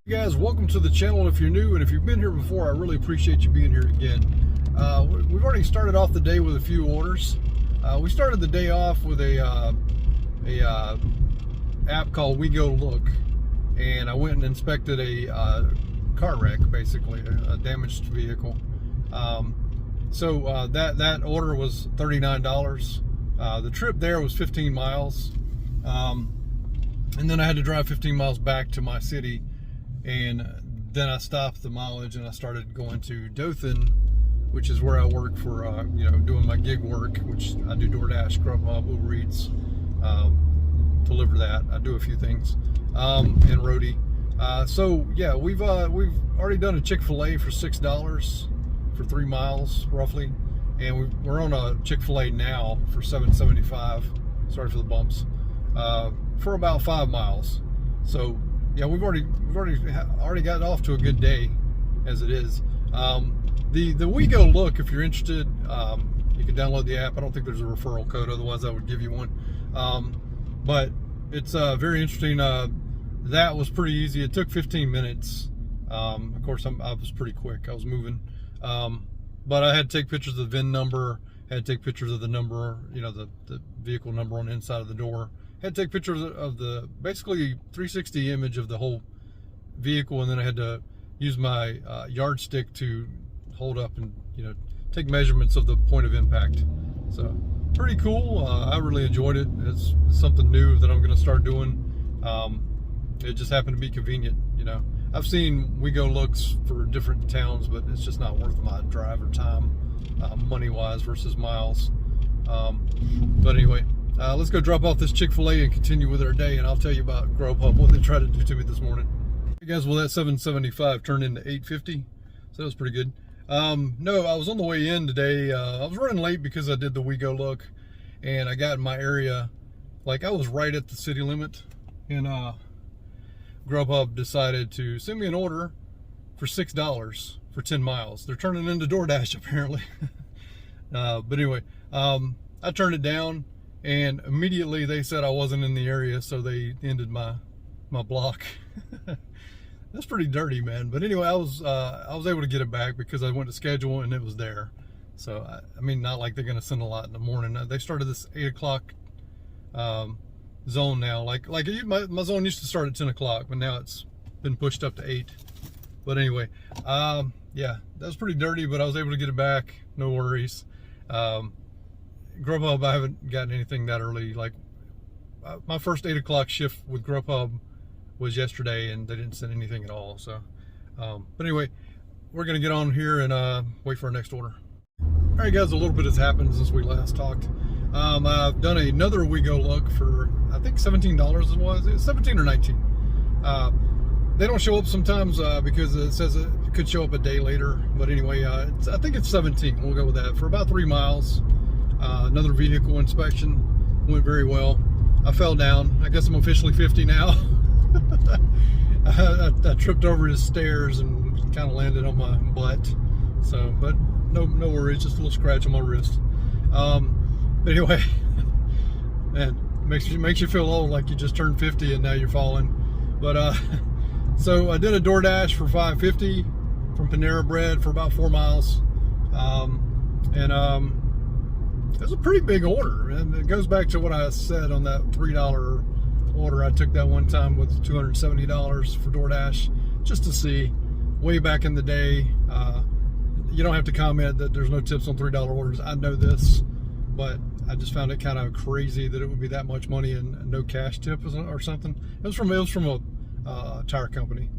Hey guys, welcome to the channel if you're new, and if you've been here before, I really appreciate you being here again. We've already started off the day with a few orders. We started the day off with a app called WeGoLook, and I went and inspected a car wreck, basically a damaged vehicle. So that order was $39. The trip there was 15 miles, and then I had to drive 15 miles back to my city. And then I stopped the mileage and I started going to Dothan, which is where I work for, doing my gig work, which I do DoorDash, Grubhub, Uber Eats, deliver that. I do a few things, and roadie. So yeah, we've already done a Chick-fil-A for $6 for 3 miles roughly, and we're on a Chick-fil-A now for $7.75. Sorry for the bumps, for about 5 miles. So yeah, we've already got off to a good day as it is. The WeGoLook, if you're interested, you can download the app. I don't think there's a referral code, otherwise I would give you one. But it's very interesting. That was pretty easy. It took 15 minutes. Of course, I was pretty quick. I was moving. But I had to take pictures of the VIN number. I had to take pictures of the number, the vehicle number on the inside of the door. Had to take pictures of the basically 360 image of the whole vehicle, and then I had to use my yardstick to hold up and take measurements of the point of impact. So pretty cool. I really enjoyed it. It's something new that I'm going to start doing. It just happened to be convenient. I've seen WeGoLooks for different towns, but it's just not worth my drive or time, money wise versus miles. But anyway, let's go drop off this Chick-fil-A and continue with our day, and I'll tell you about Grubhub, what they tried to do to me this morning. Hey guys, well, that $7.75 turned into $8.50, so that was pretty good. No, I was on the way in today. I was running late because I did the WeGoLook, and I got in my area, like I was right at the city limit, and Grubhub decided to send me an order for $6 for 10 miles. They're turning into DoorDash apparently. But anyway, I turned it down, and immediately they said I wasn't in the area, so they ended my block. That's pretty dirty, man. But anyway, I was able to get it back because I went to schedule and it was there. So I mean, not like they're gonna send a lot in the morning. They started this 8 o'clock zone now. Like my zone used to start at 10 o'clock, but now it's been pushed up to 8. But anyway, yeah, that was pretty dirty, but I was able to get it back. No worries. Grubhub, I haven't gotten anything that early. Like my first 8 o'clock shift with Grubhub was yesterday, and they didn't send anything at all. So, but anyway, we're gonna get on here and wait for our next order. All right, guys, a little bit has happened since we last talked. I've done another WeGoLook for I think $17 it was. It was 17 or 19. They don't show up sometimes because it says it could show up a day later. But anyway, I think it's 17. We'll go with that for about 3 miles. Another vehicle inspection went very well. I fell down. I guess I'm officially 50 now. I tripped over the stairs and kind of landed on my butt. So, but no worries, just a little scratch on my wrist. But anyway, man, makes you feel old, like you just turned 50 and now you're falling. But so I did a DoorDash for $5.50 from Panera Bread for about 4 miles, and it was a pretty big order, and it goes back to what I said on that $3 order. I took that one time with $270 for DoorDash just to see. Way back in the day, you don't have to comment that there's no tips on $3 orders. I know this, but I just found it kind of crazy that it would be that much money and no cash tip or something. It was from a tire company.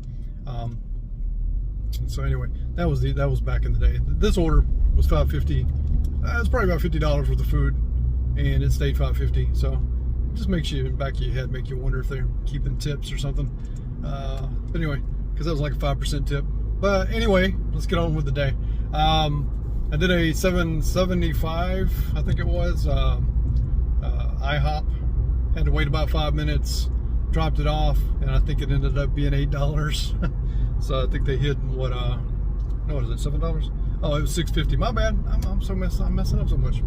So anyway, that was back in the day. This order was $5.50. It's probably about $50 worth of food, and it stayed $5.50. So just makes you, in the back of your head, make you wonder if they're keeping tips or something. But anyway, because that was like a 5% tip. But anyway, let's get on with the day. I did a $7.75, I think it was, IHOP. Had to wait about 5 minutes, dropped it off, and I think it ended up being $8. So I think they hid what is it, $7? Oh, it was $6.50. My bad. I'm messing up so much.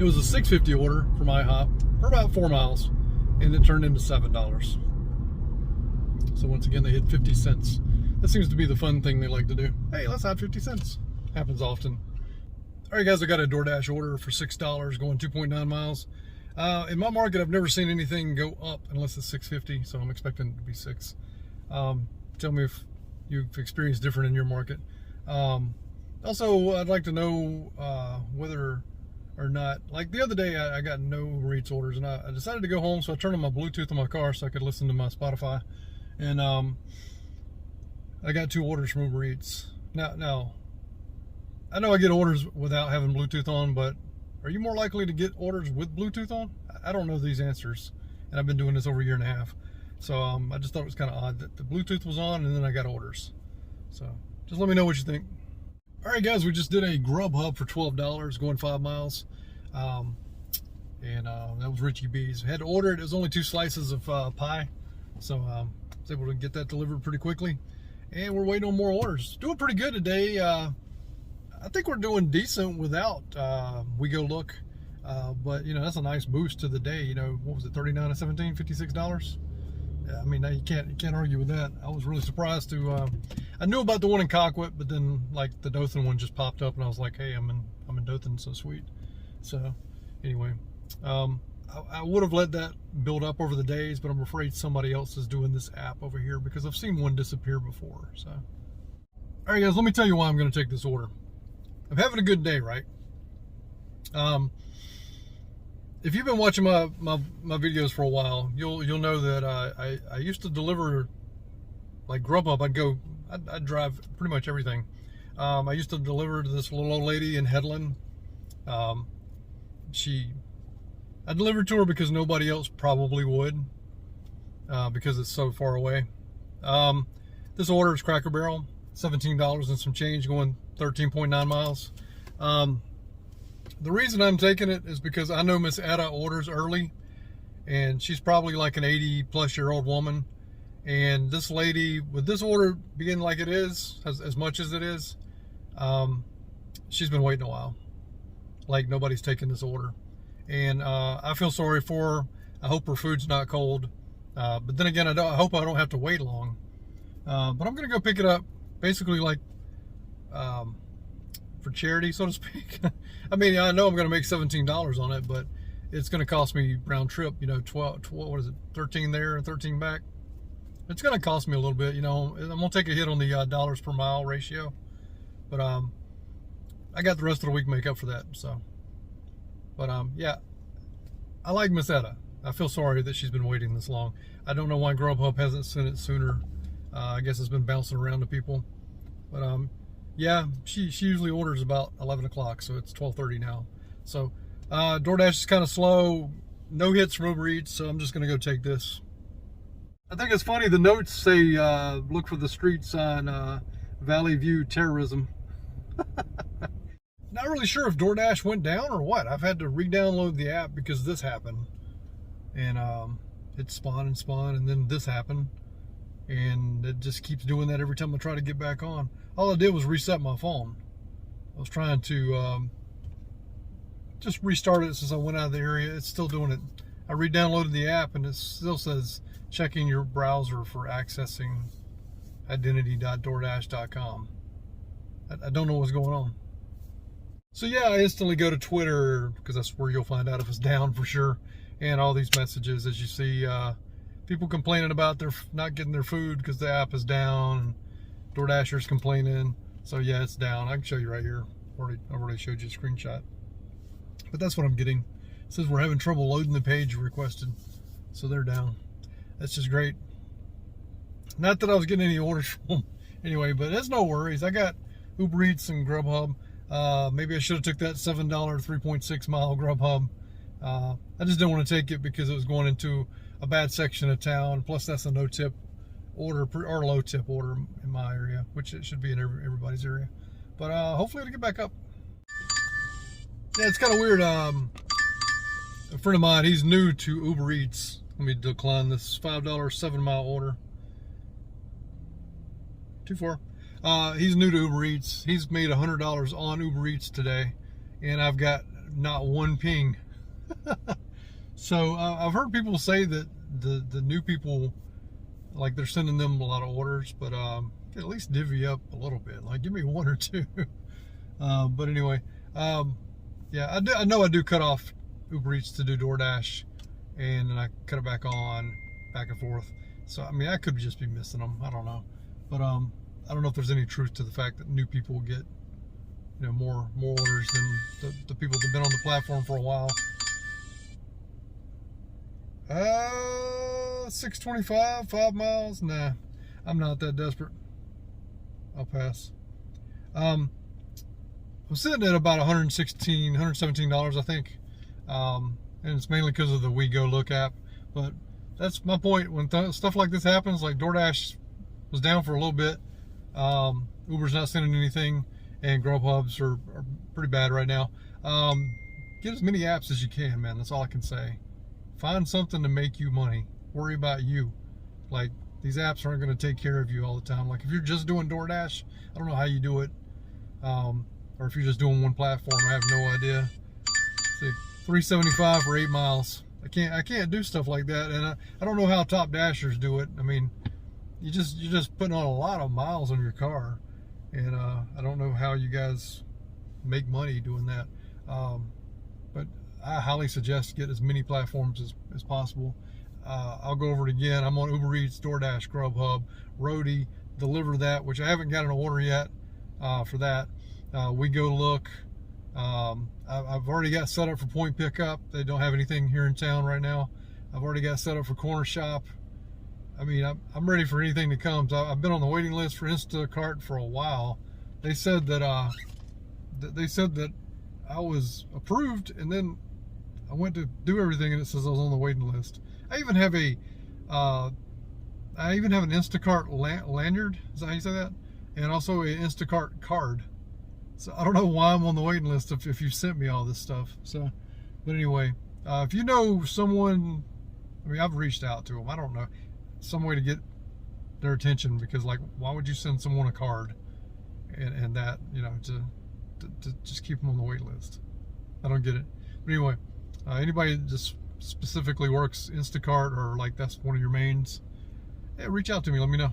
It was a $6.50 order from IHOP for about 4 miles, and it turned into $7. So once again, they hit 50 cents. That seems to be the fun thing they like to do. Hey, let's have 50 cents. Happens often. All right, guys, I got a DoorDash order for $6 going 2.9 miles. In my market, I've never seen anything go up unless it's $6.50, so I'm expecting it to be $6. Tell me if you've experienced different in your market. Also, I'd like to know whether or not, like the other day, I got no Uber Eats orders, and I decided to go home, so I turned on my Bluetooth on my car so I could listen to my Spotify, and I got 2 orders from Uber Eats. Now, I know I get orders without having Bluetooth on, but are you more likely to get orders with Bluetooth on? I don't know these answers, and I've been doing this over a year and a half. So I just thought it was kind of odd that the Bluetooth was on and then I got orders. So just let me know what you think. All right, guys, we just did a Grubhub for $12 going 5 miles. That was Richie B's. Had to order it. It was only 2 slices of pie. So I was able to get that delivered pretty quickly. And we're waiting on more orders. Doing pretty good today. I think we're doing decent without WeGoLook. But, you know, that's a nice boost to the day. You know, what was it, 39 to 17, $56? I mean, you can't argue with that. I was really surprised to. I knew about the one in Colquitt, but then like the Dothan one just popped up, and I was like, hey, I'm in Dothan, so sweet. So anyway, I would have let that build up over the days, but I'm afraid somebody else is doing this app over here because I've seen one disappear before. So, all right, guys, let me tell you why I'm going to take this order. I'm having a good day, right? If you've been watching my videos for a while, you'll know that I used to deliver like Grubhub. I'd drive pretty much everything. I used to deliver to this little old lady in Headland. I delivered to her because nobody else probably would, because it's so far away. This order is Cracker Barrel, $17 and some change going 13.9 miles. The reason I'm taking it is because I know Miss Etta orders early, and she's probably like an 80-plus-year-old woman. And this lady, with this order being like it is, as much as it is, she's been waiting a while. Like nobody's taking this order. And I feel sorry for her. I hope her food's not cold. But then again, I hope I don't have to wait long. But I'm going to go pick it up, basically like... for charity, so to speak. I mean, I know I'm going to make $17 on it, but it's going to cost me round trip, you know, 12, what is it, 13 there and 13 back. It's going to cost me a little bit, you know. I'm going to take a hit on the dollars per mile ratio, but I got the rest of the week to make up for that. So, but yeah, I like Miss Etta. I feel sorry that she's been waiting this long. I don't know why Grubhub hasn't sent it sooner. I guess it's been bouncing around to people, but yeah, she usually orders about 11 o'clock, so it's 12:30 now. So DoorDash is kind of slow. No hits from Uber Eats, so I'm just going to go take this. I think it's funny, the notes say, look for the street sign, Valley View terrorism. Not really sure if DoorDash went down or what. I've had to re-download the app because this happened. And it spawned, and then this happened. And it just keeps doing that every time I try to get back on. All I did was reset my phone. I was trying to just restart it since I went out of the area. It's still doing it. I re-downloaded the app and it still says checking your browser for accessing identity.doordash.com. I don't know what's going on. So yeah, I instantly go to Twitter because that's where you'll find out if it's down for sure. And all these messages, as you see, people complaining about their not getting their food because the app is down. DoorDashers complaining. So yeah, it's down. I can show you right here. I already showed you a screenshot. But that's what I'm getting. It says we're having trouble loading the page requested. So they're down. That's just great. Not that I was getting any orders from them anyway, but it's no worries. I got Uber Eats and Grubhub. Maybe I should have took that $7 3.6 mile Grubhub. I just didn't want to take it because it was going into a bad section of town. Plus, that's a no-tip order or low-tip order in my area, which it should be in everybody's area. But hopefully it'll get back up. Yeah, it's kind of weird. A friend of mine, he's new to Uber Eats. Let me decline this $5 7-mile order. Too far. He's new to Uber Eats. He's made $100 on Uber Eats today, and I've got not one ping. So I've heard people say that the new people like they're sending them a lot of orders, but at least divvy up a little bit. Like give me one or two. But anyway, yeah, I know I do cut off Uber Eats to do DoorDash, and then I cut it back on, back and forth. So I mean, I could just be missing them. I don't know, but I don't know if there's any truth to the fact that new people will get, you know, more orders than the people that've been on the platform for a while. 625, 5 miles. Nah, I'm not that desperate. I'll pass. I'm sitting at about $117, I think. And it's mainly because of the WeGoLook app. But that's my point. When stuff like this happens, like DoorDash was down for a little bit. Uber's not sending anything, and Grubhubs are pretty bad right now. Get as many apps as you can, man. That's all I can say. Find something to make you money. Worry about you. Like, these apps aren't going to take care of you all the time. Like, if you're just doing DoorDash, I don't know how you do it. Or if you're just doing one platform, I have no idea. See, $3.75 for 8 miles. I can't do stuff like that, and I don't know how top dashers do it. I mean, you're just putting on a lot of miles on your car, and I don't know how you guys make money doing that. But I highly suggest get as many platforms as possible. I'll go over it again. I'm on Uber Eats, DoorDash, Grubhub, Roadie, Deliver That, which I haven't got an order yet for that. WeGoLook. I've already got set up for point pickup. They don't have anything here in town right now. I've already got set up for Corner Shop. I mean, I'm ready for anything that comes. I've been on the waiting list for Instacart for a while. They said that I was approved, and then I went to do everything, and it says I was on the waiting list. I even have an Instacart lanyard. Is that how you say that? And also an Instacart card. So I don't know why I'm on the waiting list if you sent me all this stuff. So, but anyway, if you know someone, I mean, I've reached out to them. I don't know, some way to get their attention, because like, why would you send someone a card and that, you know, to just keep them on the wait list? I don't get it. But anyway, anybody that just specifically works Instacart, or like that's one of your mains, hey, reach out to me. Let me know.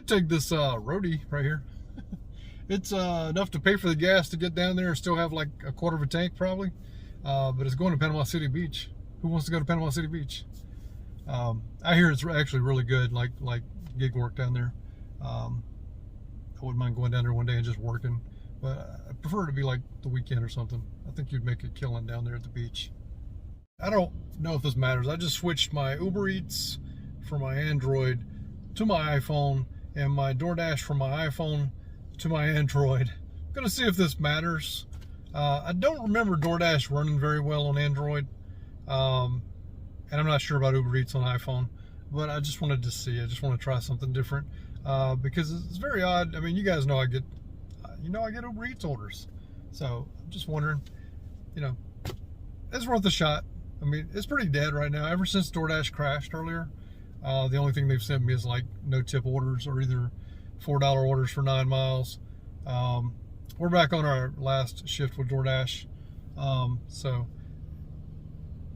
Take this Roadie right here. It's enough to pay for the gas to get down there and still have like a quarter of a tank probably. But it's going to Panama City Beach. Who wants to go to Panama City Beach? I hear it's actually really good, like gig work down there. I wouldn't mind going down there one day and just working, but I prefer it to be like the weekend or something. I think you'd make a killing down there at the beach. I don't know if this matters. I just switched my Uber Eats from my Android to my iPhone, and my DoorDash from my iPhone to my Android. I'm gonna see if this matters. I don't remember DoorDash running very well on Android, and I'm not sure about Uber Eats on iPhone, but I just wanted to see. I just want to try something different, because it's very odd. I mean, you guys know I get Uber Eats orders, so I'm just wondering, you know, it's worth a shot. I mean, it's pretty dead right now. Ever since DoorDash crashed earlier, the only thing they've sent me is like no tip orders, or either $4 orders for 9 miles. We're back on our last shift with DoorDash. So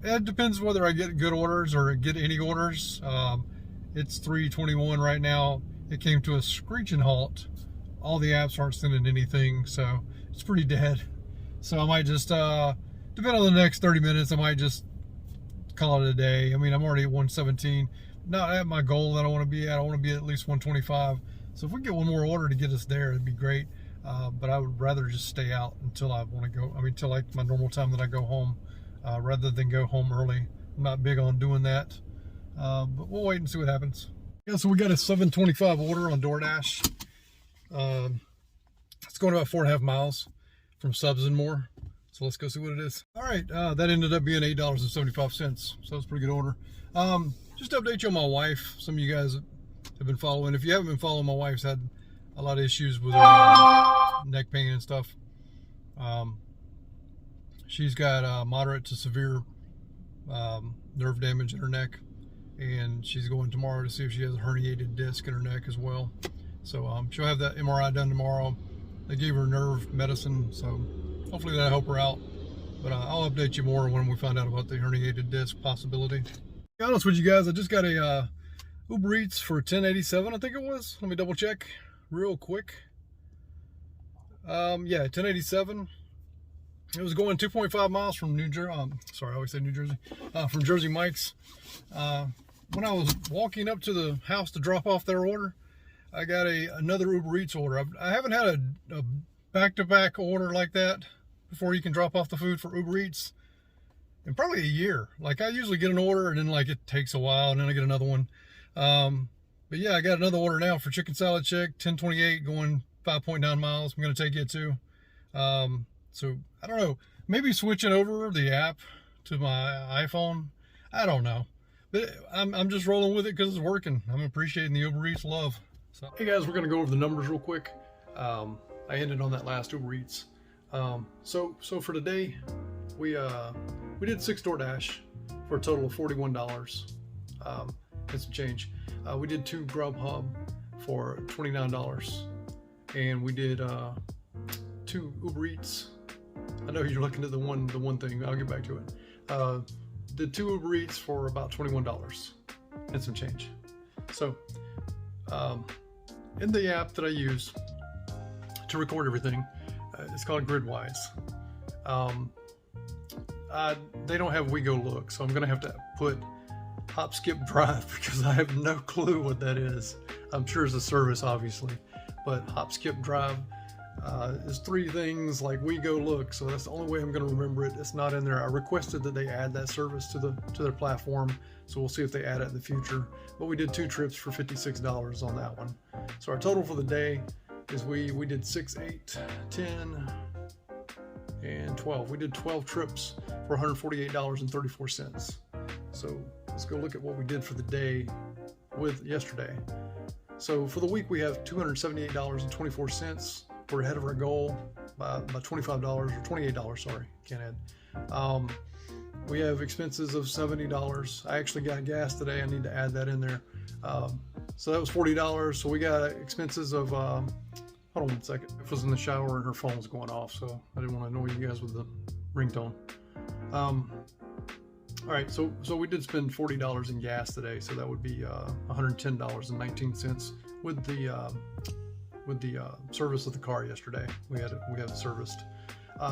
it depends whether I get good orders or get any orders. It's 3:21 right now. It came to a screeching halt. All the apps aren't sending anything, so it's pretty dead. So I might just, depending on the next 30 minutes, I might just call it a day. I mean, I'm already at 117. Not at my goal that I want to be at. I want to be at least 125. So if we get one more order to get us there, it'd be great. But I would rather just stay out until I want to go. I mean, till like my normal time that I go home, rather than go home early. I'm not big on doing that. But we'll wait and see what happens. Yeah, so we got a 725 order on DoorDash. It's going about 4.5 miles from Subs and More. So let's go see what it is. All right, that ended up being $8.75. So it's a pretty good order. Just to update you on my wife. Some of you guys have been following. If you haven't been following, my wife's had a lot of issues with her neck pain and stuff. She's got moderate to severe nerve damage in her neck, and she's going tomorrow to see if she has a herniated disc in her neck as well. So she'll have that MRI done tomorrow. They gave her nerve medicine, so hopefully that'll help her out. But I'll update you more when we find out about the herniated disc possibility. To be honest with you guys, I just got a Uber Eats for $10.87, I think it was. Let me double check real quick. Yeah, $10.87. It was going 2.5 miles from New Jersey. Sorry, I always say New Jersey. From Jersey Mike's. When I was walking up to the house to drop off their order, I got another Uber Eats order. I haven't had a back-to-back order like that before you can drop off the food for Uber Eats in probably a year. Like, I usually get an order and then like it takes a while and then I get another one. But yeah, I got another order now for chicken salad chick, 1028, going 5.9 miles. I'm going to take it too. So I don't know, maybe switching over the app to my iPhone. I don't know, but I'm just rolling with it because it's working. I'm appreciating the Uber Eats love. So, hey guys, we're going to go over the numbers real quick. I ended on that last Uber Eats. So for today, we did 6 DoorDash for a total of $41. And some change. We did 2 Grubhub for $29, and we did 2 Uber Eats. I know you're looking at the one thing. I'll get back to it. Did 2 Uber Eats for about $21 and some change. So, in the app that I use to record everything, it's called Gridwise. They don't have WeGoLook, so I'm gonna have to put Hop Skip Drive because I have no clue what that is. I'm sure it's a service, obviously, but Hop Skip Drive is 3 things like WeGoLook, so that's the only way I'm going to remember it. It's not in there. I requested that they add that service to their platform, so we'll see if they add it in the future. But we did 2 trips for $56 on that one. So our total for the day is we did 6, 8, 10, and 12. We did 12 trips for $148.34. So let's go look at what we did for the day with yesterday. So for the week we have $278.24. We're ahead of our goal by $25 or $28, sorry, can't add. We have expenses of $70. I actually got gas today, I need to add that in there. So that was $40. So we got expenses of, hold on one second. If was in the shower and her phone was going off, so I didn't want to annoy you guys with the ringtone. All right, so we did spend $40 in gas today, so that would be $110.19 with the service of the car yesterday. We had it serviced.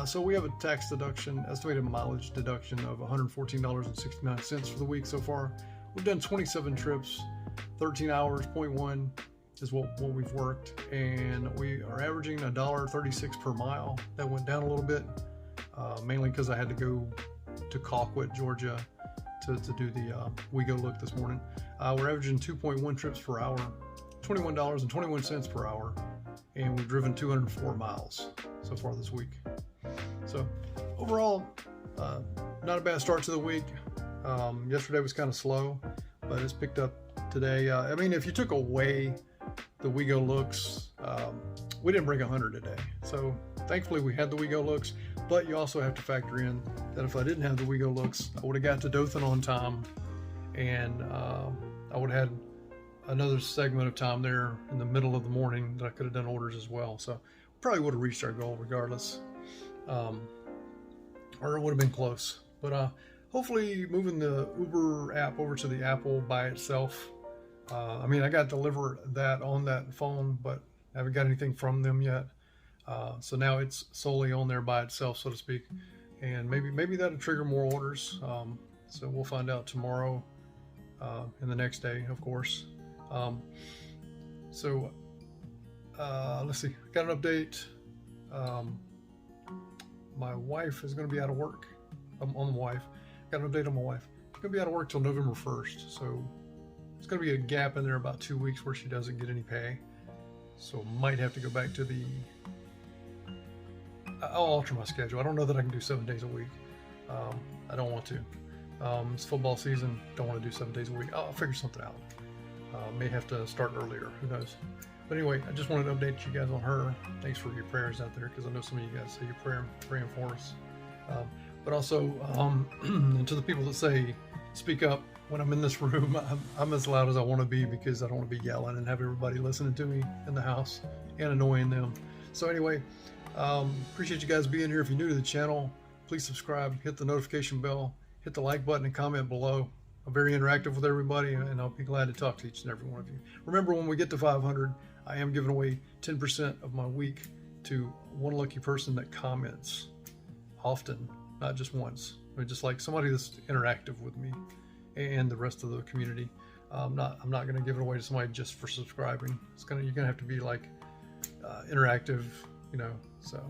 So we have a tax deduction, estimated mileage deduction of $114.69 for the week so far. We've done 27 trips, 13 hours, 0.1 is what we've worked, and we are averaging $1.36 per mile. That went down a little bit, mainly because I had to go to Colquitt, Georgia to do the WeGoLook this morning. We're averaging 2.1 trips per hour, $21.21 per hour, and we've driven 204 miles so far this week. So overall, not a bad start to the week. Yesterday was kind of slow, but it's picked up today. I mean, if you took away the WeGoLooks, we didn't break 100 today. So thankfully we had the WeGoLooks, but you also have to factor in that if I didn't have the WeGoLooks, I would have got to Dothan on time, and I would have had another segment of time there in the middle of the morning that I could have done orders as well. So probably would have reached our goal regardless, or it would have been close. But hopefully moving the Uber app over to the Apple by itself. I mean, I got to deliver that on that phone, but I haven't got anything from them yet. So now it's solely on there by itself, so to speak, and maybe that'll trigger more orders. So we'll find out tomorrow, and the next day, of course. Let's see, got an update. My wife is going to be out of work. On the wife, got an update on my wife. She's going to be out of work till November 1st, so it's going to be a gap in there about 2 weeks where she doesn't get any pay. So might have to go back to the. I'll alter my schedule. I don't know that I can do 7 days a week. I don't want to. It's football season. Don't want to do 7 days a week. I'll figure something out. May have to start earlier. Who knows? But anyway, I just wanted to update you guys on her. Thanks for your prayers out there, because I know some of you guys say you're praying for us. But also, to the people that say, speak up when I'm in this room, I'm as loud as I want to be, because I don't want to be yelling and have everybody listening to me in the house and annoying them. So anyway, appreciate you guys being here. If you're new to the channel, please subscribe, hit the notification bell, hit the like button, and comment below. I'm very interactive with everybody, and I'll be glad to talk to each and every one of you. Remember, when we get to 500, I am giving away 10% of my week to one lucky person that comments often, not just once. I mean, just like somebody that's interactive with me and the rest of the community. I'm not going to give it away to somebody just for subscribing. You're gonna have to be like interactive, you know. So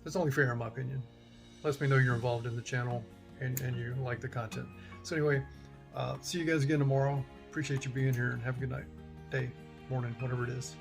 it's only fair in my opinion. Lets me know you're involved in the channel and you like the content. So anyway, see you guys again tomorrow. Appreciate you being here, and have a good night, day, morning, whatever it is.